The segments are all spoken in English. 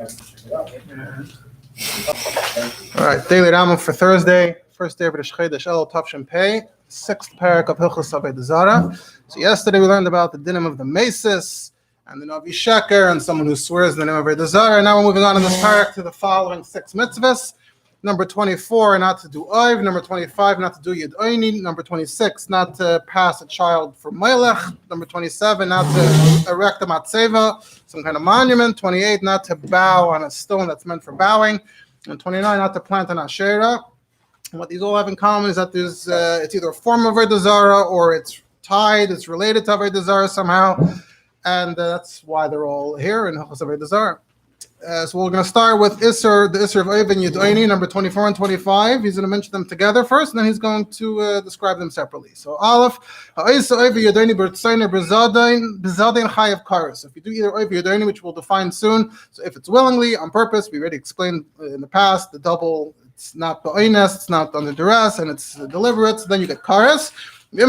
All right, daily Rambam for Thursday, first day of the Chodesh Elul Tavshin Pei, sixth Perek of Hilchos Avoda Zara. So yesterday we learned about the dinim of the Mesis and the Navi Sheker and someone who swears in the name of Avoda Zara. Now we're moving on in this Perek to the following six mitzvahs. Number 24, not to do oiv. Number 25, not to do yid oini. Number 26, not to pass a child for melech. Number 27, not to erect a matzeva, some kind of monument. 28, not to bow on a stone that's meant for bowing. And 29, not to plant an asherah. And what these all have in common is that there's it's either a form of Avoda Zara or it's tied, it's related to Avoda Zara somehow. And that's why they're all here in Hilchos Avoda Zara. So we're going to start with the Isser of Oiv and Yud'oini, number 24 and 25. He's going to mention them together first, and then he's going to describe them separately. So Aleph, Ha'isser Oiv Yud'oini b'Ritzayin b'Zadein Chayav Karos. If you do either Oiv Yud'oini, which we'll define soon, so if it's willingly, on purpose, we already explained in the past, the double, it's not ba'oines, it's not under duress, and it's deliberate, so then you get Karos. And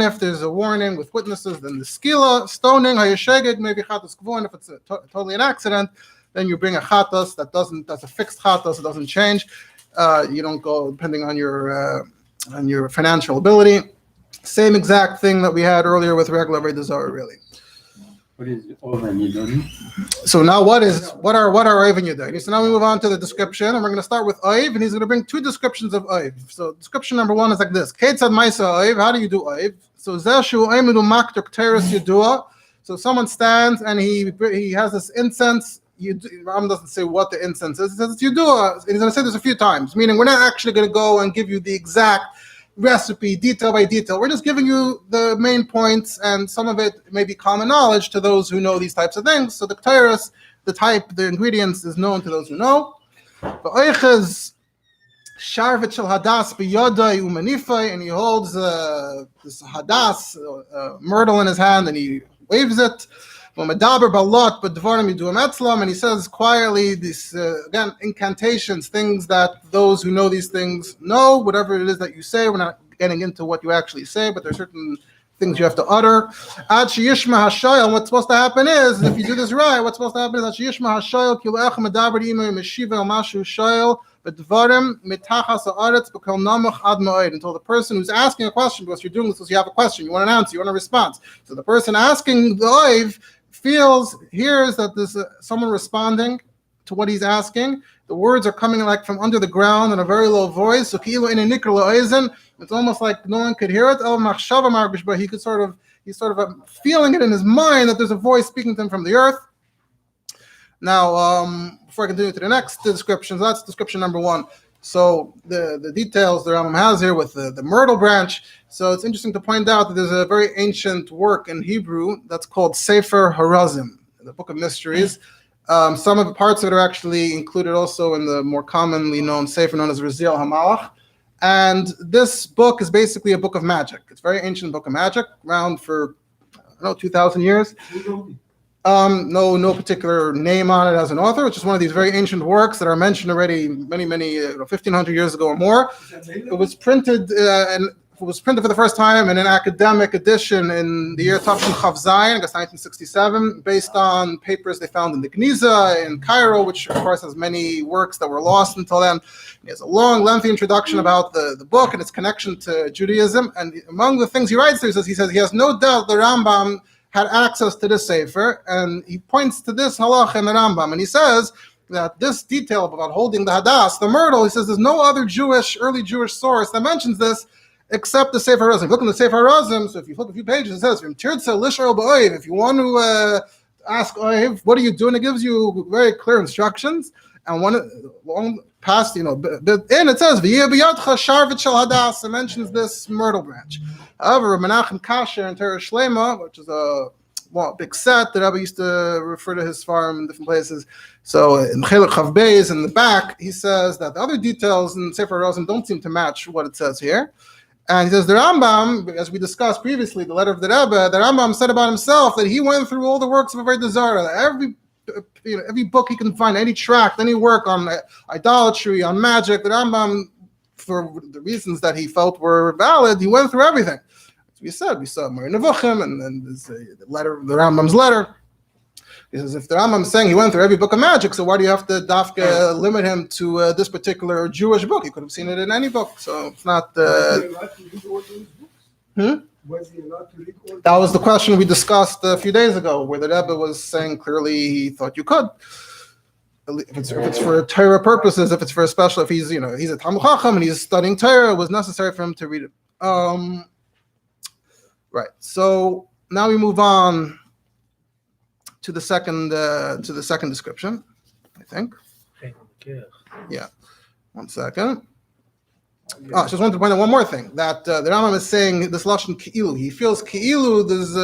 if there's a warning with witnesses, then the skila, stoning, maybe chatas kavon. If it's totally an accident, then you bring a chatas that's a fixed chatas, it doesn't change. You don't go depending on your financial ability. Same exact thing that we had earlier with regular Avoda Zara, really. What is Oiv and Yud'oini? So now what are Oiv and Yud'oini? So now we move on to the description, and we're going to start with Oiv, and he's going to bring two descriptions of Oiv. So description number one is like this: Ketzad Maisa Oiv. How do you do Oiv? So Zeshu Oimidu Maktuk Teres Yudua. So someone stands and he has this incense. Rambam doesn't say what the incense is. He says it's Yudua, and he's going to say this a few times, meaning we're not actually going to go and give you the exact recipe detail by detail. We're just giving you the main points, and some of it may be common knowledge to those who know these types of things. So the Ketores, the ingredients is known to those who know. V'oiches sharvet shel hadas b'yodai u'manifai, and he holds this hadas, myrtle in his hand, and he waves it. V'medaber balot b'dvarim yiduam etzlam, and he says quietly these again incantations, things that those who know these things know. Whatever it is that you say, we're not getting into what you actually say, but there's certain things you have to utter. Ad sheyishma hashayel. What's supposed to happen is, if you do this right, what's supposed to happen is ad sheyishma hashayel kiluach medaber imay meshiva el mashu shayel b'dvarim mitachas haaretz b'kol namach ad ma'od, until the person who's asking a question, because you're doing this because you have a question, you want an answer, you want a response. So the person asking the oiv hears that there's someone responding to what he's asking. The words are coming like from under the ground in a very low voice. So it's almost like no one could hear it. But he's sort of feeling it in his mind that there's a voice speaking to him from the earth. Now, before I continue to the next description, so that's description number one. So the details the Rambam has here with the myrtle branch. So it's interesting to point out that there's a very ancient work in Hebrew that's called Sefer Harazim, the Book of Mysteries. Some of the parts of it are actually included also in the more commonly known Sefer known as Raziel HaMalach. And this book is basically a book of magic. It's a very ancient book of magic, around for, 2,000 years. No particular name on it as an author. It's just one of these very ancient works that are mentioned already many 1,500 years ago or more. It was printed for the first time in an academic edition in the year Tavshin Chav Zayin, I guess 1967, based on papers they found in the Gniza in Cairo, which of course has many works that were lost until then. He has a long, lengthy introduction about the book and its connection to Judaism. And among the things he writes there, he says he has no doubt the Rambam had access to this Sefer, and he points to this halach in the Rambam, and he says that this detail about holding the hadas, the myrtle, he says there's no other early Jewish source that mentions this except the Sefer Harazim. Look in the Sefer Harazim, so if you flip a few pages, it says, if you want to ask Oiv, what are you doing? It gives you very clear instructions, and long past, and it says, it mentions this myrtle branch. However, Menachem Kasher and Torah Shlema, which is a big set that Rabbi used to refer to his farm in different places. So in Chelek Chav Beis in the back, he says that the other details in Sefer Harazim don't seem to match what it says here. And he says the Rambam, as we discussed previously, the letter of the Rebbe, the Rambam said about himself that he went through all the works of Avoda Zara, every book he can find, any tract, any work on idolatry, on magic, the Rambam, for the reasons that he felt were valid, he went through everything. As we saw Mar Nevuchim, and then there's the letter, the Rambam's letter. He says, if the Rambam is saying he went through every book of magic, so why do you have to dafka limit him to this particular Jewish book? He could have seen it in any book, so it's not. Was he allowed to read all? That was the question we discussed a few days ago, where the Rebbe was saying clearly he thought you could. If it's for Torah purposes, if it's for a special, if he's a Talmud Chacham and he's studying Torah, it was necessary for him to read it. Right. So now we move on to the second description, I think. Yeah. 1 second. I just wanted to point out one more thing, that the Rambam is saying this lashon ki'ilu. He feels ki'ilu. There's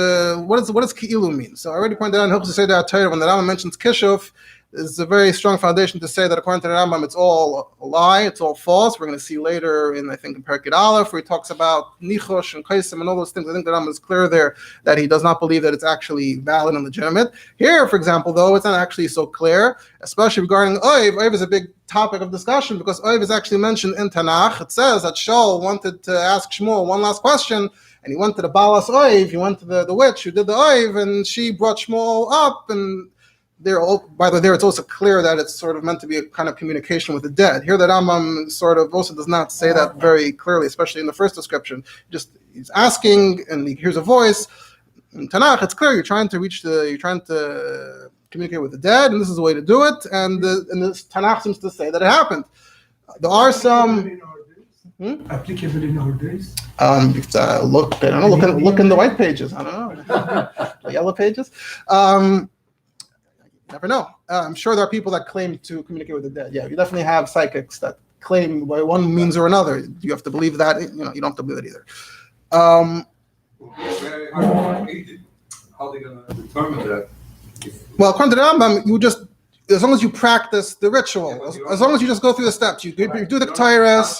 what does ki'ilu mean? So I already pointed out in Hilchos that Torah, when the Rambam mentions kishuf, is a very strong foundation to say that according to the Rambam, it's all a lie, it's all false. We're going to see later in Perek Aleph, where he talks about nichosh and kaisim and all those things. I think the Rambam is clear there that he does not believe that it's actually valid and legitimate. Here, for example, though, it's not actually so clear, especially regarding oiv. Oiv is a big topic of discussion because oiv is actually mentioned in Tanakh. It says that Shaul wanted to ask Shmuel one last question, and he went to the Balas oiv, he went to the witch who did the oiv, and she brought Shmuel up, and by the way, it's also clear that it's sort of meant to be a kind of communication with the dead. Here, the Rambam sort of also does not say that very clearly, especially in the first description. Just he's asking, and he hears a voice. In Tanakh, it's clear you're trying to communicate with the dead, and this is the way to do it. And the Tanakh seems to say that it happened. There are some applicable in our days. Look. I don't know. Look in the white pages. I don't know. The yellow pages. Never know. I'm sure there are people that claim to communicate with the dead. Yeah, you definitely have psychics that claim by one means or another. You have to believe that. You don't have to believe it either. How are they going to determine that? Well, according to the Rambam, you just, as long as you practice the ritual, as long as you just go through the steps, you do the Ketores.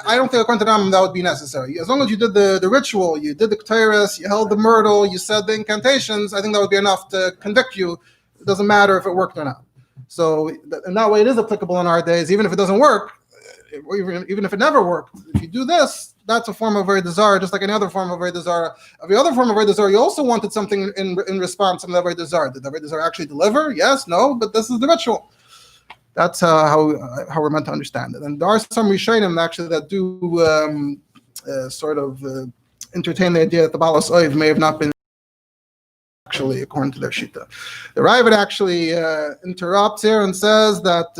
I don't think according to the Rambam that would be necessary. As long as you did the ritual, you did the Ketores, you held the myrtle, you said the incantations, I think that would be enough to convict you. It doesn't matter if it worked or not. So in that way, it is applicable in our days, even if it doesn't work, or even if it never worked. If you do this, that's a form of Avoda Zara, just like any other form of Avoda Zara. Every other form of Avoda Zara, you also wanted something in response to the Avoda Zara. Did the Avoda Zara actually deliver? Yes, no, but this is the ritual. That's how we're meant to understand it. And there are some Rishonim actually that do entertain the idea that the Balas Oiv may have not been actually according to their Shita. The Rabbi actually interrupts here and says that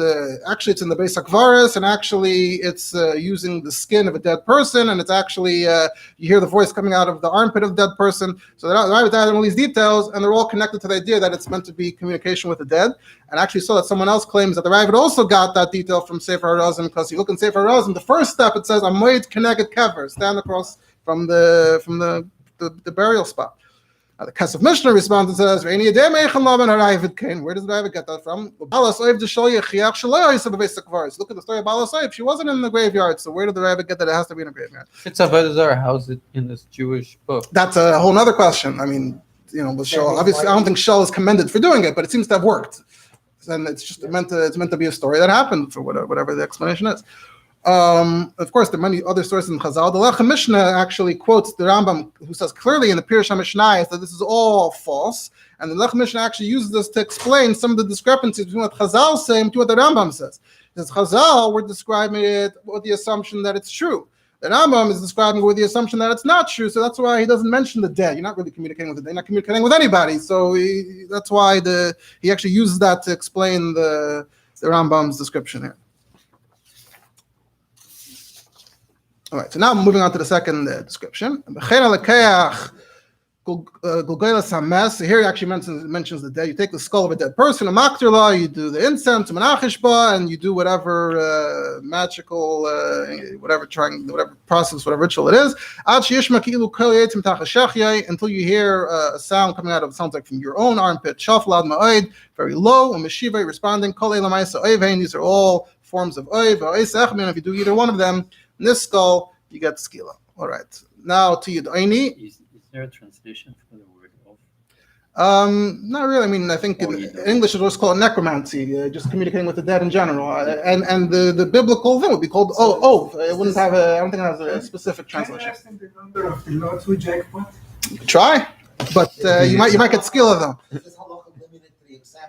actually it's in the Beis HaKvaris, and actually it's using the skin of a dead person, and it's actually you hear the voice coming out of the armpit of the dead person. So the Rabbi added all these details, and they're all connected to the idea that it's meant to be communication with the dead. And actually saw that someone else claims that the Rabbi also got that detail from Sefer HaRazim, because you look in Sefer HaRazim, the first step it says Amoed Keneged Kever, stand across from the burial spot. The Kesef Mishnah responds and says, where does the Rabbi get that from? Look at the story of Balas Oiv. She wasn't in the graveyard, so where did the Rabbi get that it has to be in a graveyard? It's Avoda Zara. How is it in this Jewish book? That's a whole other question. I mean, with Shaul, obviously, I don't think Shaul is commended for doing it, but it seems to have worked. And it's meant to be a story that happened, for whatever the explanation is. Of course, there are many other sources in Chazal. The Lechem Mishnah actually quotes the Rambam, who says clearly in the Pirush HaMishnayos that this is all false, and the Lechem Mishnah actually uses this to explain some of the discrepancies between what Chazal say and what the Rambam says. Because Chazal, we're describing it with the assumption that it's true. The Rambam is describing it with the assumption that it's not true, so that's why he doesn't mention the dead. You're not really communicating with the dead. You're not communicating with anybody. So that's why he actually uses that to explain the Rambam's description here. All right, so now moving on to the second description. So here he actually mentions the dead. You take the skull of a dead person, a maktirla, you do the incense, a menachishba, and you do whatever magical, whatever process, whatever ritual it is, until you hear a sound coming out of, it sounds like from your own armpit, shaflad ma'oid, very low, and meshiva responding, these are all forms of oiv, if you do either one of them, in this skull, you get skila. All right. Now to Yud'aini. Is there a translation for the word of? Not really. I mean, I think in English it was called necromancy, just communicating with the dead in general. And the biblical thing would be called oath. It wouldn't have I don't think it has a specific translation. Can you the number of the lottery jackpot? You could try, but you might get skila though.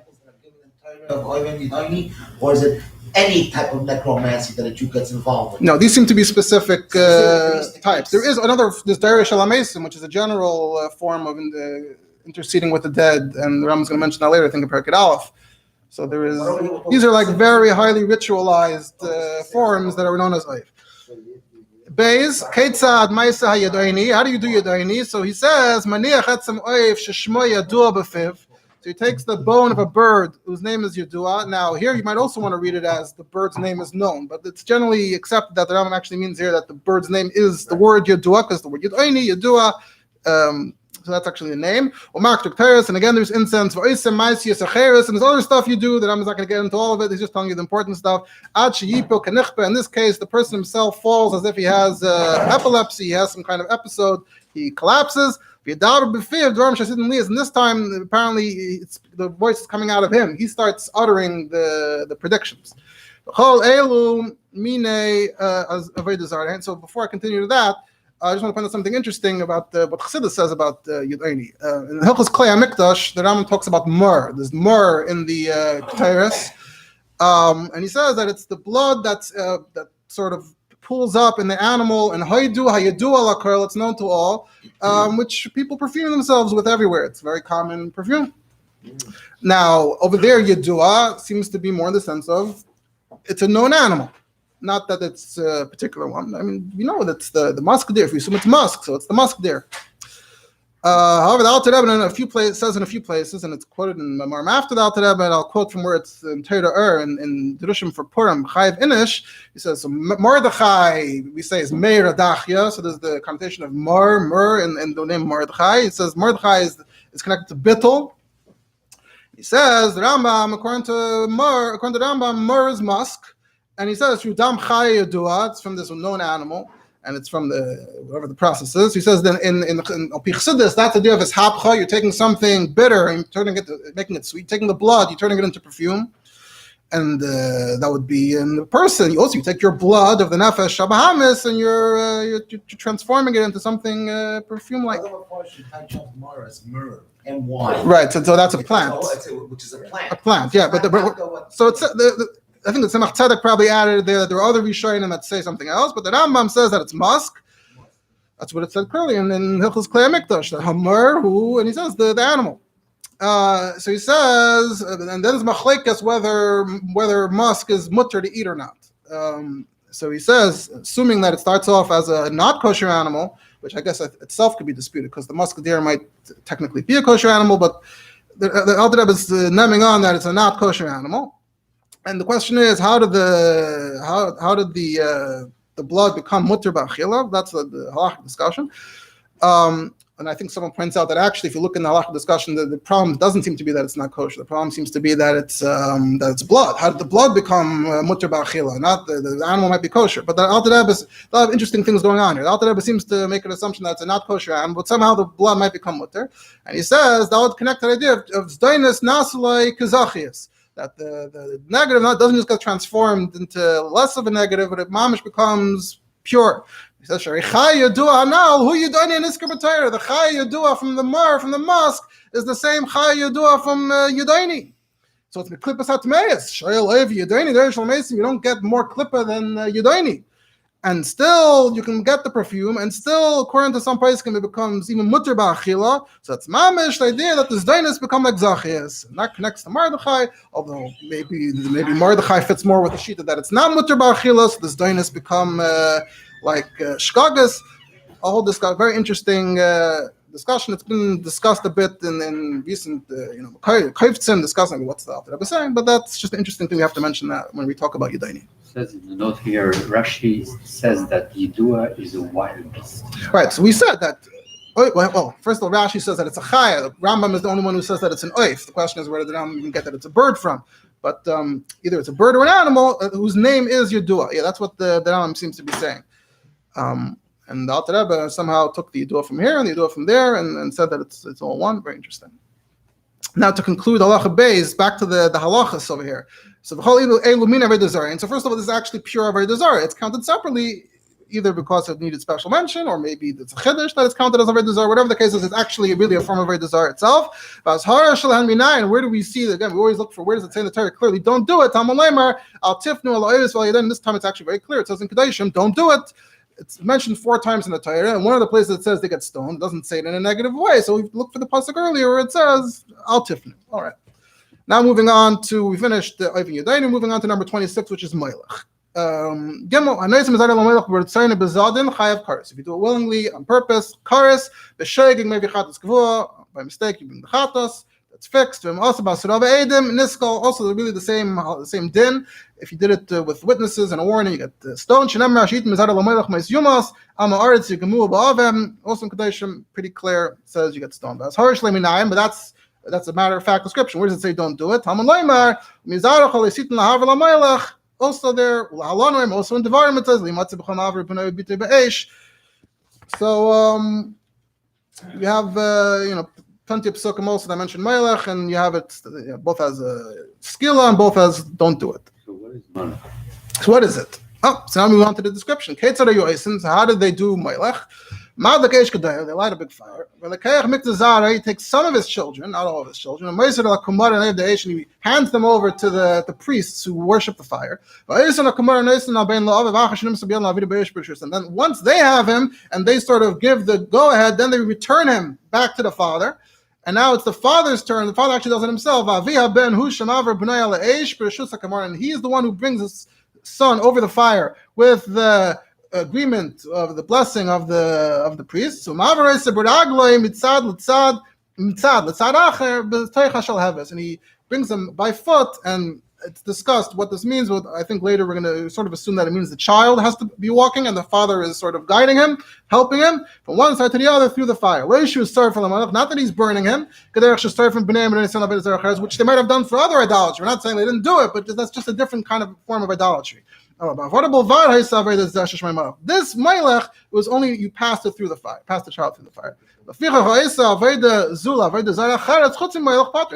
examples that are given in Torah of Oivim Yidoni, or is it any type of necromancy that a Jew gets involved with? No, these seem to be specific Specific types. There is this Darish Alamesim, which is a general form of interceding with the dead, and the Rambam's going to mention that later, I think in Perek Aleph. So there is, these are like very highly ritualized forms that are known as Oiv. Beis, Ketzad Maisa HaYadoini. How do you do Yadoini? So he says, Maniach Etzem Oiv Sheshmo Yadua B'fiv. So he takes the bone of a bird whose name is Yadua. Now here you might also want to read it as the bird's name is known, but it's generally accepted that the Rambam actually means here that the bird's name is the word Yadua, because the word Yadoini, Yadua, so that's actually the name. And again, there's incense, and there's other stuff you do that I'm not going to get into all of it. He's just telling you the important stuff. In this case, the person himself falls as if he has epilepsy, he has some kind of episode, he collapses. And this time, apparently, the voice is coming out of him. He starts uttering the predictions. And so before I continue to that, I just want to point out something interesting about what Chassidus says about Yudayni. In Hilchos Klei HaMikdash, the Rambam talks about myrrh. There's myrrh in the Ketores, and he says that it's the blood that sort of pulls up in the animal, and Haydu Hayadu it's known to all, which people perfume themselves with everywhere. It's a very common perfume. Now, over there, Yadua seems to be more in the sense of it's a known animal. Not that it's a particular one. I mean, you know that's the musk deer. If you assume it's musk, so it's the musk deer. However, the Alter Rebbe in a few places says in a few places, and it's quoted in Mamarm after the Alter Rebbe, and I'll quote from where it's in Torah in Derushim for Purim, Chayiv Inish. He says, so Mordechai, we say is Meir Adachya, so there's the connotation of myrrh in the name Mordechai. He says Mordechai is connected to Bittul. He says the Rambam, according to Rambam, myrrh is musk. And he says, "Dam Chai Yadua." It's from this known animal, and it's from whatever the process is. He says, then in Chassidus, that's the idea of his hapcha. You're taking something bitter and making it sweet. Taking the blood, you're turning it into perfume, and that would be in the person. You take your blood of the nefesh shabahamis, and you're transforming it into something perfume-like. Myrrh, M-Y. Right. So that's a plant. Which is a plant. A plant, yeah. But so it's I think the Tzemach Tzedek probably added there that there are other Rishonim that say something else, but the Rambam says that it's musk. That's what it said clearly in Hilchos Klei HaMikdash, the Hamar, and he says the animal. So he says, and then there's machlekes whether musk is mutter to eat or not. So he says, assuming that it starts off as a not kosher animal, which I guess itself could be disputed because the musk deer might technically be a kosher animal, but the Alter Rebbe is naming on that it's a not kosher animal. And the question is, how did the blood become mutter b'achila? That's the halachic discussion. And I think someone points out that actually, if you look in the halachic discussion, the problem doesn't seem to be that it's not kosher. The problem seems to be that it's blood. How did the blood become mutter b'achila? Not the animal might be kosher, but the Alter Rebbe has a lot of interesting things going on here. The Alter Rebbe seems to make an assumption that it's a not kosher animal, but somehow the blood might become mutter. And he says that would connect the idea of zdainis nasulai kazachias. That the negative doesn't just get transformed into less of a negative, but it mamish becomes pure. He says, "Chai Yadua Anal, who Yudani and Isker B'Torah." The Chai Yadua from the Mar, from the musk, is the same Chai Yadua from Yudani. So it's Klippas Hatmeis. Shayel Ev Yudani. There Shalmeisim. You don't get more Klippa than Yudani. And still, you can get the perfume, and still, according to some poskim, it becomes even mutter ba'achila. So it's mamish the idea that the zdainis become like zachias, and that connects to Mordechai. Although maybe Mordechai fits more with the shita that it's not mutter ba'achila, so the zdainis become like shkagas. A whole very interesting discussion. It's been discussed a bit in recent, Kaiftzim discussing what's the Alter Rebbe saying, but that's just an interesting thing we have to mention that when we talk about Yudayni. Says in the note here, Rashi says that Yidua is a wild beast. Right, so we said that. Well, first of all, Rashi says that it's a chaya. The Rambam is the only one who says that it's an oif. The question is where the Rambam can get that it's a bird from. But either it's a bird or an animal whose name is Yidua. Yeah, that's what the Rambam seems to be saying. And the Alter Rebbe somehow took the Yidua from here and the Yidua from there and said that it's all one. Very interesting. Now to conclude halacha beis, back to the halachas over here. So the whole elu min avodah zara. And so first of all, this is actually pure avodah zara. It's counted separately, either because it needed special mention, or maybe it's a chiddush that it's counted as avodah zarah. Whatever the case is, it's actually really a form of avodah zarah itself. And where do we see that? Again, we always look for where does it say in the Torah clearly, don't do it. This time it's actually very clear. It says in Kedashim, don't do it. It's mentioned 4 times in the Torah, and one of the places it says they get stoned doesn't say it in a negative way. So we look for the pasuk earlier where it says al tifnu. All right. Now moving on to, we finished the Oivin Yadayim, moving on to number 26, which is Moilech. If you do it willingly, on purpose, kares, by mistake, you bring the chatos, that's fixed. Also, also really the same din. If you did it with witnesses and a warning, you get stoned. Also in Kedashim, pretty clear, says you get stoned. But that's a matter of fact description. Where does it say don't do it? Also there, also in Devarim it says, so you have plenty of psukim also that mention Melech, and you have it both as a skila and both as don't do it. So what is Melech? So what is it? Oh, so now we move on to the description. So how did they do Melech? They light a big fire. He takes some of his children, not all of his children, and he hands them over to the priests who worship the fire. And then once they have him and they sort of give the go-ahead, then they return him back to the father. And now it's the father's turn. The father actually does it himself. And he's the one who brings his son over the fire with the agreement of the blessing of the priest. So and he brings them by foot, and it's discussed what this means. I think later we're going to sort of assume that it means the child has to be walking and the father is sort of guiding him, helping him from one side to the other through the fire. Not that he's burning him, which they might have done for other idolatry. We're not saying they didn't do it, but that's just a different kind of form of idolatry. This Melech was only you passed it through the fire, passed the child through the fire. And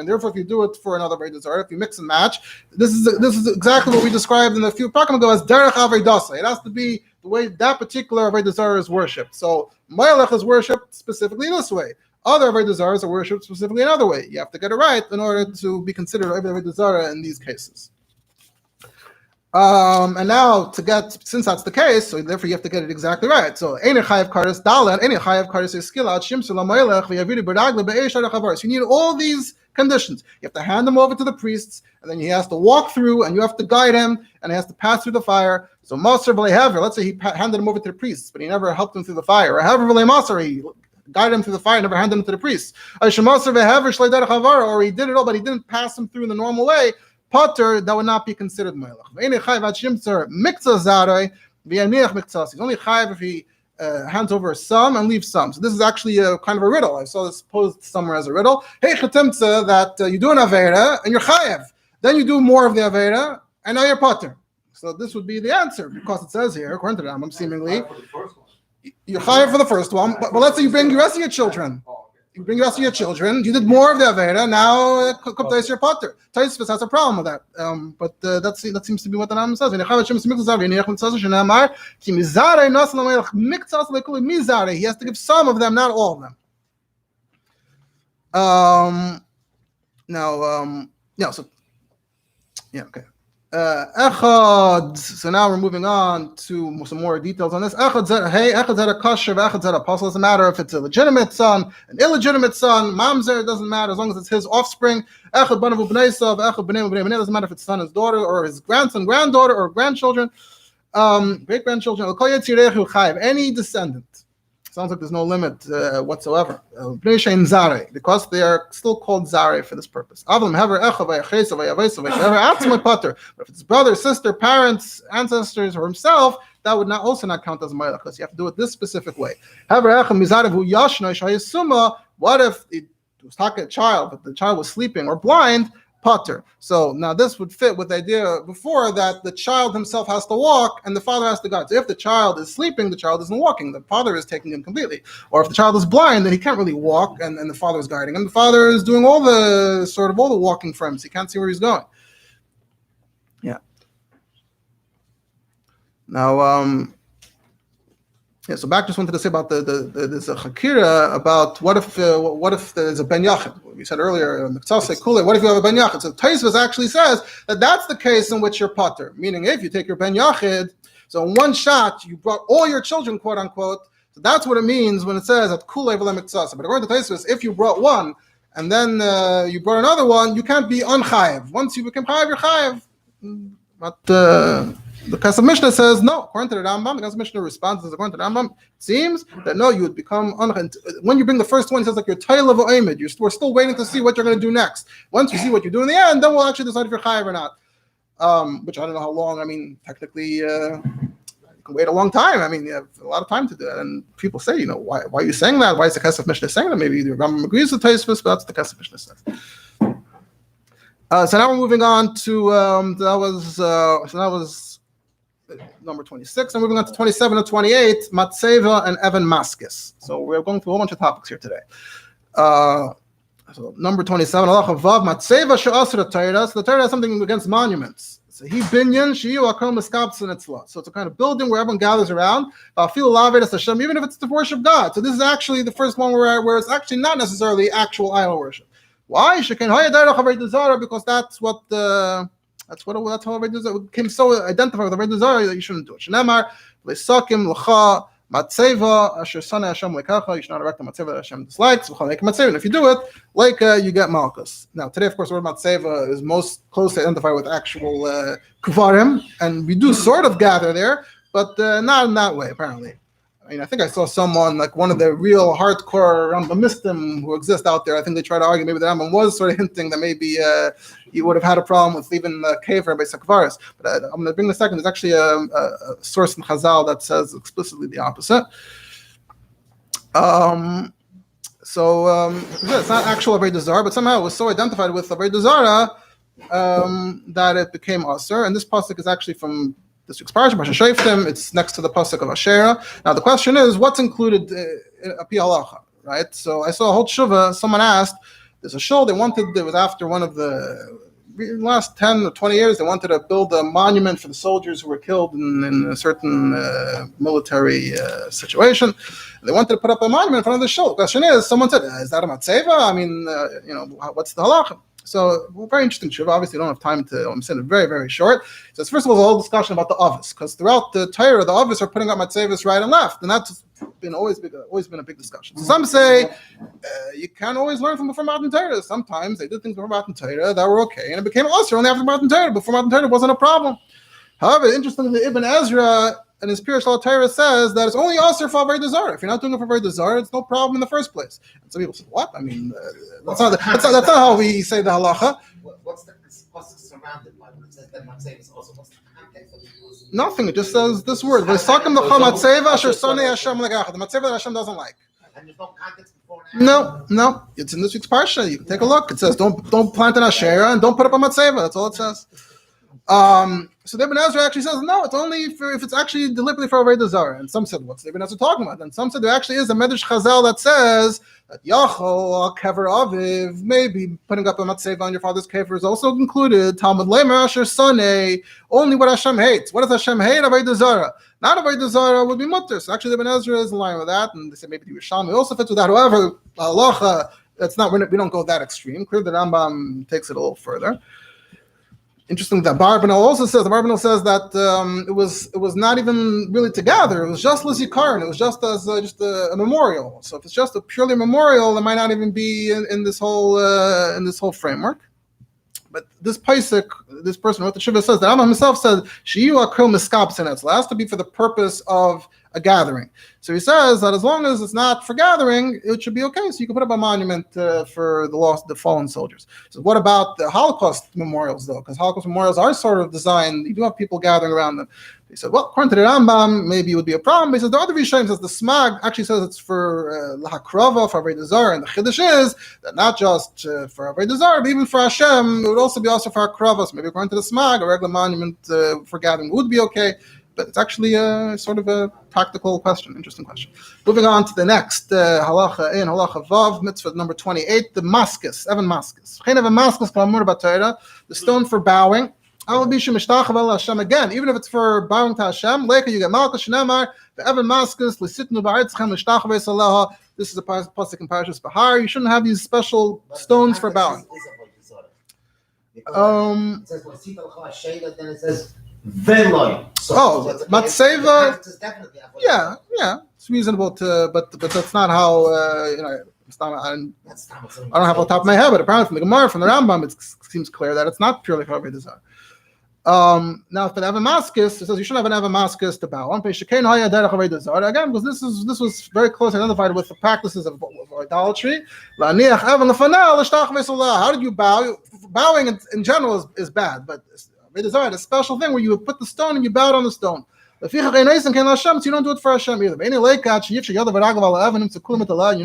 therefore, if you do it for another Avodah Zarah, if you mix and match, this is exactly what we described in a few pakim ago as derech avodah. It has to be the way that particular Avodah Zarah is worshipped. So Melech is worshipped specifically this way. Other Avodah Zarahs are worshipped specifically another way. You have to get it right in order to be considered Avodah Zarah in these cases. And now since that's the case, so therefore you have to get it exactly right. So you need all these conditions. You have to hand them over to the priests, and then he has to walk through, and you have to guide him, and he has to pass through the fire. So let's say he handed him over to the priests, but he never helped him through the fire. Or he guided him through the fire, never handed him to the priests. Or he did it all, but he didn't pass him through in the normal way. Potter, that would not be considered Melech. He's only chayiv if he hands over some and leaves some. So this is actually a kind of a riddle. I saw this posed somewhere as a riddle. Hey, chatimtza, that you do an Avoda and you're chayiv. Then you do more of the Avoda and now you're Potter. So this would be the answer, because it says here, according to the Rambam, seemingly, you're chayiv for the first one, but let's say you bring the rest of your children. You bring the rest of your children. You did more of the Avoda. Now, your Potter. Taisvis has a problem with that. But that seems to be what the Rambam says. He has to give some of them, not all of them. Okay. Echad. So now we're moving on to some more details on this. Echad zera kosher, echad zera apostle. Doesn't matter if it's a legitimate son, an illegitimate son, mamzer, it doesn't matter as long as it's his offspring. Echad banav b'nei sav, echad b'nei b'nei. Doesn't matter if it's son, his daughter, or his grandson, granddaughter, or grandchildren, great grandchildren. Any descendant. Sounds like there's no limit whatsoever. Because they are still called Zara for this purpose. But if it's brother, sister, parents, ancestors, or himself, that would also not count as Melech, because you have to do it this specific way. What if it was talking a child, but the child was sleeping or blind? Potter. So now this would fit with the idea before that the child himself has to walk and the father has to guide. So if the child is sleeping, the child isn't walking. The father is taking him completely. Or if the child is blind, then he can't really walk, and the father is guiding him. The father is doing all the walking for him, so he can't see where he's going. Yeah. Now, Yeah, so back just wanted to say about there's a chakira about what if there's a ben yachid. We said earlier, what if you have a ben yachid? So Taisvus actually says that that's the case in which you're pater, meaning if you take your ben yachid, so in one shot you brought all your children, quote unquote. So that's what it means when it says that kulei v'lemiktsasa. But according to Taisvus, if you brought one and then you brought another one, you can't be unchayev. Once you become chayev, you're chayev. But the Kesef Mishnah says no. According to the Rambam, the Kesef Mishnah responds as according to the Rambam, it seems that no, you would become when you bring the first one. It says like your tail of oimid. We're still waiting to see what you're going to do next. Once we see what you do in the end, then we'll actually decide if you're chayav or not. Which I don't know how long. I mean, technically, you can wait a long time. I mean, you have a lot of time to do it. And people say, why are you saying that? Why is the Kesef Mishnah saying that? Maybe the Rambam agrees with Taisvus, but that's what the Kesef Mishnah says. So now we're moving on to that was number 26. I'm moving on to 27 and 28, Matseva and Evan Maskis. So we're going through a whole bunch of topics here today. So number 27, Halacha Vav, Matseva she'asr Torah. So the Torah has something against monuments. So he binyan she'yu akol miskabtsin etzla. So it's a kind of building where everyone gathers around. Even if it's to worship God. So this is actually the first one where it's actually not necessarily actual idol worship. Why? Because that's how Avoda became so identified with Avoda Zara that you shouldn't do it. Shneimar lesakim lecha matzeva asher sana Hashem leikacha. You should not erect a matzeva that Hashem dislikes. And if you do it, you get malchus. Now today, of course, the word matzeva is most closely identified with actual kufarim, and we do sort of gather there, but not in that way apparently. I mean, I think I saw someone, like one of the real hardcore Rambamistim who exist out there. I think they try to argue maybe the Rambam was sort of hinting that maybe he would have had a problem with leaving the cave by Sakvaris. But I'm going to bring the second. There's actually a source in Chazal that says explicitly the opposite. It's not actual Avoda Zara, but somehow it was so identified with Avoda Zara that it became Asur. And this pasuk is actually from this week's parasha, Parsha Shoftim. It's next to the pasuk of Asherah. Now the question is, what's included in a pi halacha, right? So I saw a whole tshuva. Someone asked, there's a shul. It was after one of the last 10 or 20 years. They wanted to build a monument for the soldiers who were killed in a certain military situation. They wanted to put up a monument in front of the shul. The question is, someone said, is that a matzeva? I mean, what's the halacha? So, very interesting tshuva. Obviously, don't have time to. I'm saying it very, very short. So, first of all, the whole discussion about the avos, because throughout the Torah, the avos are putting up matzevis right and left, and that's always been a big discussion. So some say you can't always learn from before Matan Torah. Sometimes they did things before Matan Torah that were okay, and it became also only after Matan Torah. Before Matan Torah wasn't a problem. However, interestingly, Ibn Ezra and his Pirush Torah says that it's only asur for Avoda Zara. If you're not doing it for Avoda Zara, it's no problem in the first place. And some people say, "What? I mean, that's not how we say the halacha." What's the pasuk surrounded by when it says that matzeva is also? What's the context of it? Nothing. It just says this word: "V'sakim l'cha matzeva asher sonei Hashem legacha." The matzeva that Hashem doesn't like. And there's no context before and after. No. It's in this week's parsha. You can take a look. It says, "Don't plant an asherah and don't put up a matzeva." That's all it says. So the Ibn Ezra actually says, no, it's only if it's actually deliberately for Avoda Zara. And some said, what's the Ibn Ezra talking about? And some said there actually is a Medrash Chazal that says that Yachol, Kever Aviv, maybe putting up a matzeva on your father's kever is also included. Talmud Leimer Asher Sonei, only what Hashem hates. What does Hashem hate? Avoda Zara. Not Avoda Zara would be mutter. So actually the Ibn Ezra is in line with that. And they say maybe the Yerushalmi also fits with that. However, halacha, we don't go that extreme. Clearly the Rambam takes it a little further. Interesting that Barbanel also says. The Barbanel says that it was not even really to gather. It was just l'zikaron. It was just as just a memorial. So if it's just a purely memorial, it might not even be in this whole framework. But this Paisik, this person who wrote the Shiva says that Rambam himself said she'yu akol miskabtsin etzla. It has to be for the purpose of a gathering. So he says that as long as it's not for gathering, it should be okay. So you can put up a monument for the fallen soldiers. So what about the Holocaust memorials, though? Because Holocaust memorials are sort of designed, you do have people gathering around them. He said, well, according to the Rambam, maybe it would be a problem. But he says the other Rishonim says the Smag actually says it's for Lahakrava, for Avoda Zara, and the Chiddush is that not just for Avoda Zara, but even for Hashem, it would also be also for Hakrava. So maybe according to the Smag, a regular monument for gathering would be okay. But it's actually sort of a practical question, interesting question. Moving on to the next halacha in halacha vav mitzvah number 28, the maskus, Evan maskus. The stone for bowing. Again, even if it's for bowing to Hashem, later you get Malchus Shnemar, the Evan Maskus, Lisitnu Ba'artzchem, Lishtachave Salaha. This is a pasuk in Parashas Bahar. You shouldn't have these special stones for bowing. It says then it says Veloy. Matseva. Yeah, it's reasonable to, but that's not how it's not, I don't have on top of my head, but apparently from the Gemara, from the Rambam, it seems clear that it's not purely for Avoda Zara. Now, for the Avamaskus, it says you shouldn't have an Avamaskus to bow on. Again, because this was very closely identified with the practices of idolatry. How did you bow? Bowing in general is bad, but Avoda Zara, a special thing where you would put the stone and you bowed on the stone. So you don't do it for Hashem either. You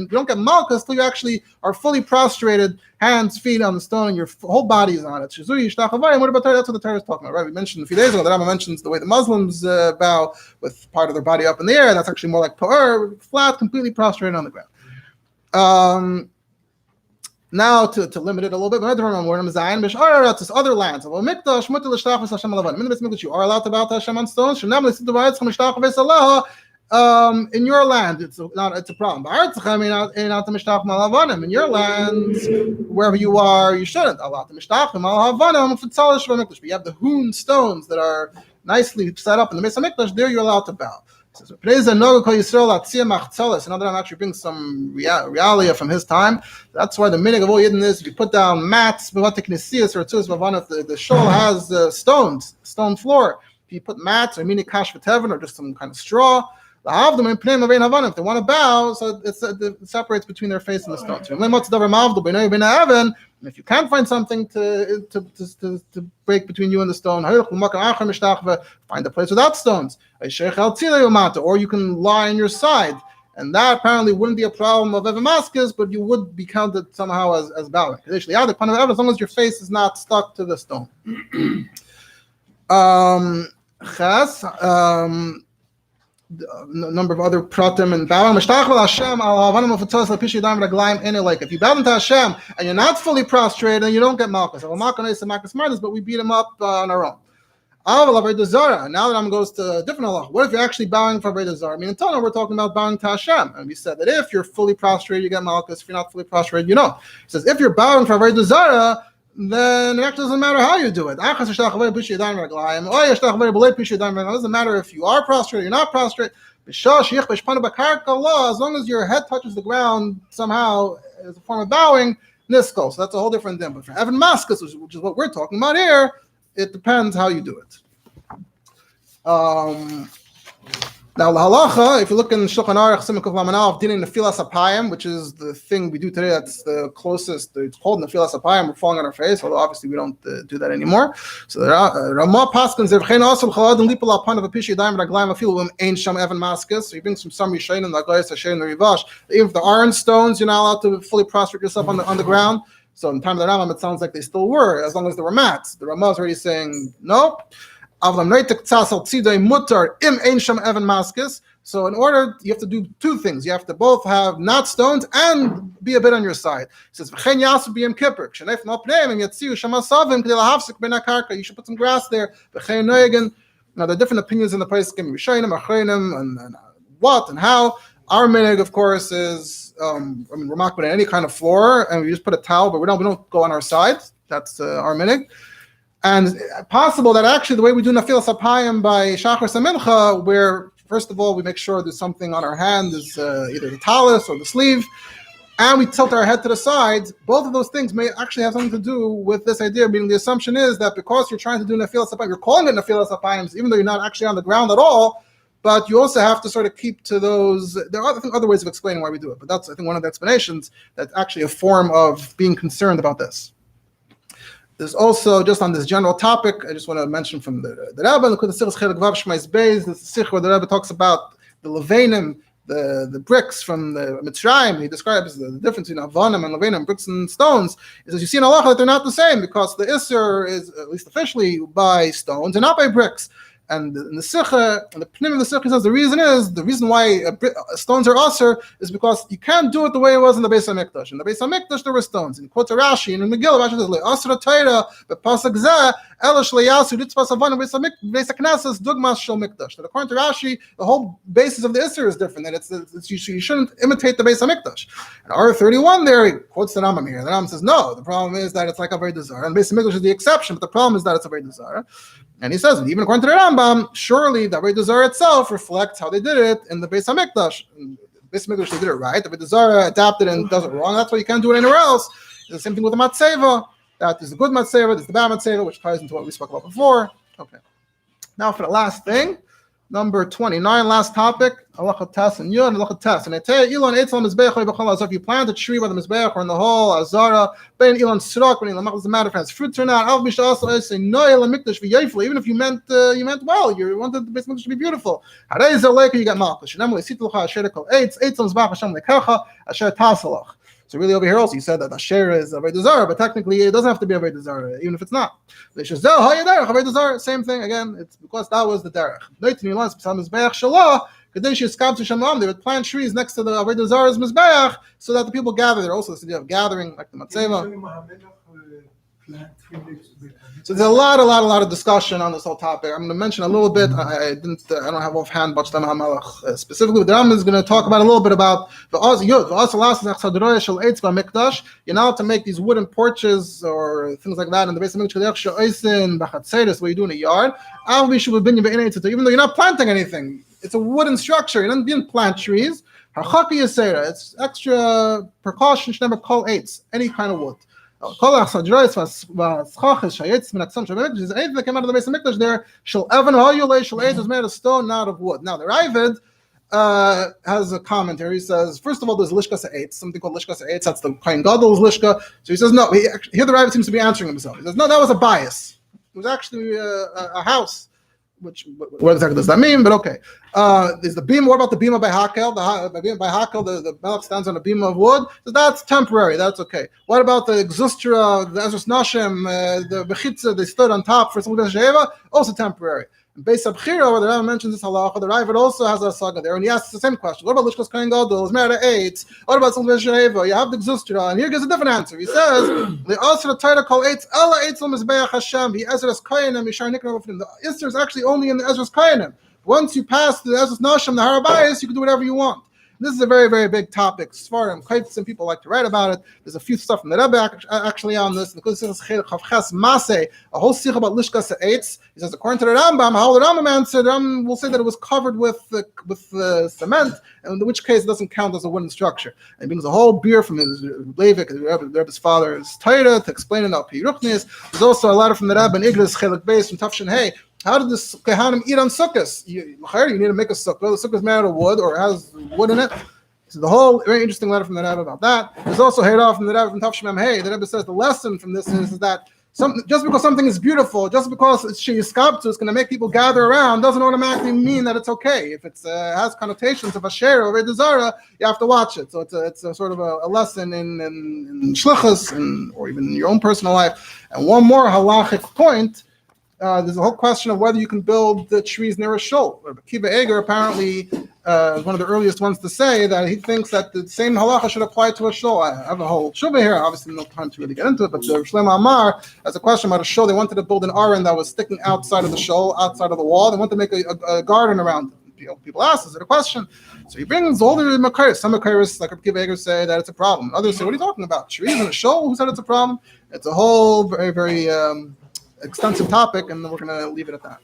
don't get malchus till you actually are fully prostrated, hands, feet on the stone, and your whole body is on it. What about Torah? That's what the Torah is talking about, right? We mentioned a few days ago, the Rambam mentions the way the Muslims bow with part of their body up in the air. That's actually more like pa'ur, flat, completely prostrated on the ground. Now to limit it a little bit, other lands. You are allowed to bow to Hashem on stones. In your land, it's a problem. In your land, wherever you are, you shouldn't. But you have the hewn stones that are nicely set up in the Beis HaMikdash. There, you're allowed to bow. Another one actually brings some realia from his time. That's why the minig of all Yidden is if you put down mats, if the shul has stone floor, if you put mats or mini kash v'teven or just some kind of straw, if they want to bow, so it separates between their face and the stone. And if you can't find something to break between you and the stone, find a place without stones. Or you can lie on your side. And that apparently wouldn't be a problem of Evamaskus, but you would be counted somehow as bowing. As long as your face is not stuck to the stone. Number of other pratim and bowing. If you bow into Hashem and you're not fully prostrated, then you don't get malchus. But we beat him up on our own. Now the Rambam goes to a different halach. What if you're actually bowing for Avoda Zara? Until now we're talking about bowing to Hashem, and we said that if you're fully prostrated, you get malchus. If you're not fully prostrated, you don't. He says if you're bowing for Avoda Zara, then it actually doesn't matter how you do it. It doesn't matter if you are prostrate or you're not prostrate. As long as your head touches the ground somehow as a form of bowing, nisko. So that's a whole different thing. But for Evan Maskus, which is what we're talking about here, it depends how you do it. Now, the halacha, if you look in Shulchan Aruch, Simukov Lamanav, Dinin Nefilas Apayim, which is the thing we do today that's the closest, it's called Nefilas Apayim, we're falling on our face, although obviously we don't do that anymore. So Ramah Paskins, Zervchein Asum Chalad and Lipal Apan of a Pishi Daim Raglaim Afilu Ein Sham Evan Maskus. So he brings from some Rishain and the Aglayas Hashem and the Rivash. Even if there aren't stones, you're not allowed to fully prostrate yourself on the ground. So in the time of the Rambam, it sounds like they still were, as long as there were mats. The Ramah is already saying no. So in order, you have to do two things. You have to both have not stones and be a bit on your side. He says, you should put some grass there. Now, there are different opinions in the place, and what and how. Our minig, of course, is we're not putting any kind of floor, and we just put a towel, but we don't go on our side. That's our minig. And possible that actually the way we do Nefilas Apayim by Shachar Samincha, where first of all we make sure there's something on our hand, is either the talus or the sleeve, and we tilt our head to the sides. Both of those things may actually have something to do with this idea. Meaning the assumption is that because you're trying to do Nefilas Apayim, you're calling it Nefilas Apayim, even though you're not actually on the ground at all. But you also have to sort of keep to those. There are, I think, other ways of explaining why we do it. But that's, I think, one of the explanations. That's actually a form of being concerned about this. There's also, just on this general topic, I just want to mention from the Rabbi, the Sikh where the Rabbi talks about the levanim, the bricks from the Mitzrayim. He describes the difference between avanim and levanim, bricks and stones. He says, you see in halacha that they're not the same, because the Isser is, at least officially, by stones and not by bricks. And in the Sikha, and the Pnim of the Sikha says the reason why stones are Aser is because you can't do it the way it was in the Beis HaMikdash. In the Beis HaMikdash there were stones. In quotes Rashi and in Megillah, Rashi says, Aser Torah, but Pasuk Zeh, That according to Rashi, the whole basis of the Isser is different. That you shouldn't imitate the Beis Hamikdash. And R31 there, he quotes the Rambam here. The Rambam says, no, the problem is that it's like Avoda Zara. And Beis Hamikdash is the exception, but the problem is that it's Avoda Zara. And he says, even according to the Rambam, surely the Avoda Zara itself reflects how they did it in the Beis Hamikdash. Beis Hamikdash, they did it right. The Avoda Zara adapted and does it wrong. That's why you can't do it anywhere else. It's the same thing with the Matzeva. That is the good Matzeva, there's the bad Matzeva, which ties into what we spoke about before. Okay. Now for the last thing, number 29, last topic, Halacha Tes and Yud, Halacha Tes. And if you plant a tree by the Mizbeach or in the whole Zara, Ben Ilan Sirach, when Ilan doesn't matter if it has fruits or not, even if you meant well, you wanted the Beis Hamikdash to be beautiful. You get Malchus. So really over here also, you said that Asher is Avoda Zara, but technically it doesn't have to be Avoda Zara, even if it's not. Same thing, again, it's because that was the derech. They would plant trees next to the Avoda Zara's Mizbeach so that the people gather. There also this idea of gathering, like the Matzeva. So there's a lot of discussion on this whole topic. I'm going to mention a little bit. I don't have offhand much time specifically, but the Rambam is going to talk about a little bit about the Mikdash. You're not to make these wooden porches or things like that in the Beis Hamikdash where you do in a yard. Even though you're not planting anything, it's a wooden structure. You didn't plant trees. It's extra precaution. Should never call any kind of wood. Anything that came out of the Beis Hamikdash there, was made of stone, not of wood. Now the Ravid has a commentary. He says, first of all, there's Lishkas Eitz, something called Lishkas Eitz. That's the Kohen Gadol's Lishka. So he says, no. Here the Ravid seems to be answering himself. He says, no, that was a bias. It was actually a house. What exactly does that mean? But okay. There's the beam. What about the bima by Hakel? The beam by Hakel, the Melech stands on a beam of wood. So that's temporary. That's okay. What about the Exustra, the Ezras Nashim, the Bechitza, they stood on top for some Sheva? Also temporary. Based on Bchira, where the Rambam mentions this halacha, the Ravid also has a saga there, and he asks the same question. What about Lishkas Kohen Gadol? Is married to 8? What about some Sheva? You have the Exustra, and here gives a different answer. He says, the Asra Torah call 8 Ella 8 Mizbeach Hashem, the Ezras Kohenim, Yishar Nikra. The Isser is actually only in the Ezras Kohenim. Once you pass the Ezras Nashim, the Harabayas, you can do whatever you want. This is a very, very big topic. Svarim, Kaitzim, people like to write about it. There's a few stuff from the Rabbi actually on this. Because this is a whole sikh about Lishkas Eitz. He says, according to the Rambam, how the Rambam answered, Rambam will say that it was covered with cement, and in which case it doesn't count as a wooden structure. And he brings a whole beer from his Leivik, the Rebbe's father's Torah, to explain it out. There's also a letter from the Rabbi in Igros Chelik Beis from Tafshin Hey. How did this Kehanim eat on sukkahs? You need to make a sukkah. The sukkah is made out of wood or has wood in it. So the whole very interesting letter from the Rebbe about that. There's also Haydah from the Rebbe from Tafshim Hey. The Rebbe says the lesson from this is that just because something is beautiful, just because it's sheyискabtu, it's going to make people gather around, doesn't automatically mean that it's okay. If it has connotations of Asher or Avoda Zara, you have to watch it. So it's a sort of a lesson in shlichus or even in your own personal life. And one more halachic point. There's a whole question of whether you can build the trees near a shul. Kiva Eger apparently is one of the earliest ones to say that he thinks that the same halacha should apply to a shul. I have a whole shuvah here. Obviously, no time to really get into it, but Shlomo Amar has a question about a shul. They wanted to build an aron that was sticking outside of the shul, outside of the wall. They wanted to make a garden around it. People ask, is it a question? So he brings all the Makairis. Some Makairis, like Kiva Eger, say that it's a problem. Others say, what are you talking about? Trees in a shul? Who said it's a problem? It's a whole very, very extensive topic, and we're going to leave it at that.